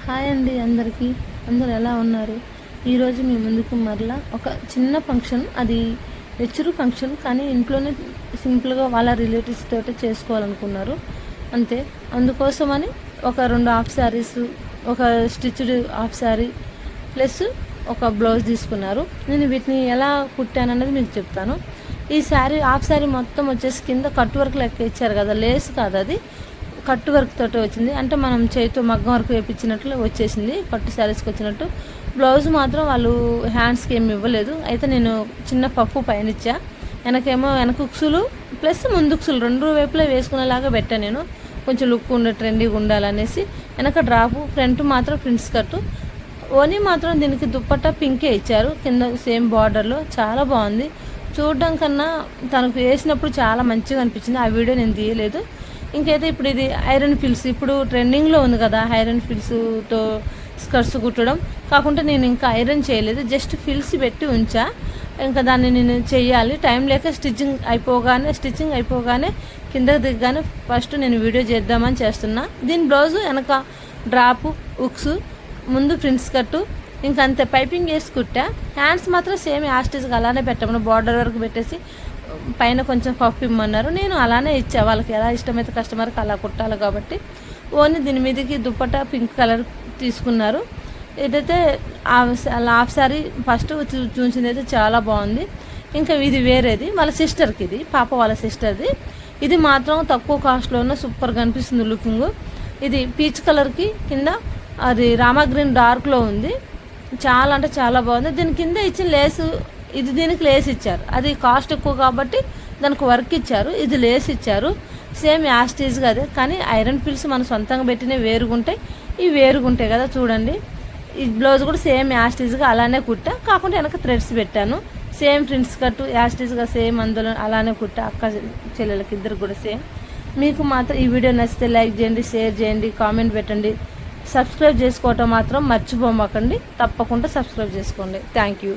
Hi అండి అందరికీ. అందరు ఎలా ఉన్నారు? ఈరోజు మీ ముందుకు మరలా ఒక చిన్న ఫంక్షన్, అది వెచ్చరు ఫంక్షన్, కానీ ఇంట్లోనే సింపుల్గా వాళ్ళ రిలేటివ్స్ తోటి చేసుకోవాలనుకున్నారు అంతే. అందుకోసమని ఒక 2 హాఫ్ శారీస్, ఒక స్టిచ్డ్ హాఫ్ శారీ ప్లస్ ఒక బ్లౌజ్ తీసుకున్నారు. నేను వీటిని ఎలా కుట్టానన్నది మీకు చెప్తాను. ఈ శారీ హాఫ్ శారీ మొత్తం వచ్చేసి కింద కట్ వర్క్ లెక్క ఇచ్చారు కదా, లేస్ కాదు, అది కట్టు వర్క్ తోటి వచ్చింది. అంటే మనం చేతితో మగ్గం వర్క్ వేయించినట్లు వచ్చేసింది, పట్టు శారీస్కి వచ్చినట్టు. బ్లౌజ్ మాత్రం వాళ్ళు హ్యాండ్స్కి ఏమి ఇవ్వలేదు. అయితే నేను చిన్న పప్పు పైన ఇచ్చా, వెనకేమో వెనక ఉక్సులు ప్లస్ ముందు ఉక్సులు 2 వైపులా వేసుకునేలాగా పెట్టాను. నేను కొంచెం లుక్ ఉండే ట్రెండీగా ఉండాలనేసి. వెనక డ్రాపు, ఫ్రంట్ మాత్రం ప్రిన్స్ కట్టు. ఓనీ మాత్రం దీనికి దుప్పట్టా పింకే ఇచ్చారు, కింద సేమ్ బార్డర్లో. చాలా బాగుంది చూడడం కన్నా, తనకు వేసినప్పుడు చాలా మంచిగా అనిపించింది. ఆ వీడియో నేను తీయలేదు. ఇంకైతే ఇప్పుడు ఇది ఐరన్ ఫిల్స్, ఇప్పుడు ట్రెండింగ్లో ఉంది కదా ఐరన్ ఫిల్స్తో స్కర్ట్స్ కుట్టడం. కాకుండా నేను ఇంకా ఐరన్ చేయలేదు, జస్ట్ ఫిల్స్ పెట్టి ఉంచా. ఇంకా దాన్ని నేను చెయ్యాలి, టైం లేక స్టిచ్చింగ్ అయిపోగానే కిందకి దిగ్గానే ఫస్ట్ నేను వీడియో చేద్దామని చేస్తున్నా. దీని బ్లౌజు వెనక డ్రాపు, ఉక్స్, ముందు ప్రిన్స్ కట్టు, ఇంకంతే పైపింగ్ వేసి కుట్టా. హ్యాండ్స్ మాత్రం సేమ్ యాస్టిజ్గా అలానే పెట్టమని బార్డర్ వరకు పెట్టేసి పైన కొంచెం పఫ్ ఇమ్మన్నారు. నేను అలానే ఇచ్చా, వాళ్ళకి ఎలా ఇష్టమైతే కస్టమర్కి అలా కుట్టాలి కాబట్టి. ఓన్లీ దీని మీదకి దుప్పట్టా పింక్ కలర్ తీసుకున్నారు. ఏదైతే హాఫ్ శారీ ఫస్ట్ చూసింది అయితే చాలా బాగుంది. ఇంకా ఇది వేరేది వాళ్ళ సిస్టర్కి, ఇది పాప వాళ్ళ సిస్టర్ది. ఇది మాత్రం తక్కువ కాస్ట్లో ఉన్న సూపర్గా అనిపిస్తుంది లుకింగ్. ఇది పీచ్ కలర్కి కింద అది రామా గ్రీన్ డార్క్లో ఉంది. చాలా అంటే చాలా బాగుంది. దీని కింద ఇచ్చిన లేసు, ఇది దీనికి లేస్ ఇచ్చారు, అది కాస్ట్ ఎక్కువ కాబట్టి దానికి వర్క్ ఇచ్చారు. ఇది లేస్ ఇచ్చారు, సేమ్ యాస్టీజ్గా అదే. కానీ ఐరన్ ఫిల్స్ మనం సొంతంగా పెట్టినవి వేరుగుంటాయి, ఇవి వేరుగుంటాయి కదా. చూడండి, ఈ బ్లౌజ్ కూడా సేమ్ యాస్టీజ్గా అలానే కుట్టా, కాకుండా వెనక థ్రెడ్స్ పెట్టాను. సేమ్ ప్రిన్స్ కట్టు యాస్టీజ్గా సేమ్ అందులో అలానే కుట్టా, అక్క చెల్లెలకి ఇద్దరు కూడా సేమ్. మీకు మాత్రం ఈ వీడియో నచ్చితే లైక్ చేయండి, షేర్ చేయండి, కామెంట్ పెట్టండి. సబ్స్క్రైబ్ చేసుకోవటం మాత్రం మర్చిపోమాకండి, తప్పకుండా సబ్స్క్రైబ్ చేసుకోండి. Thank you.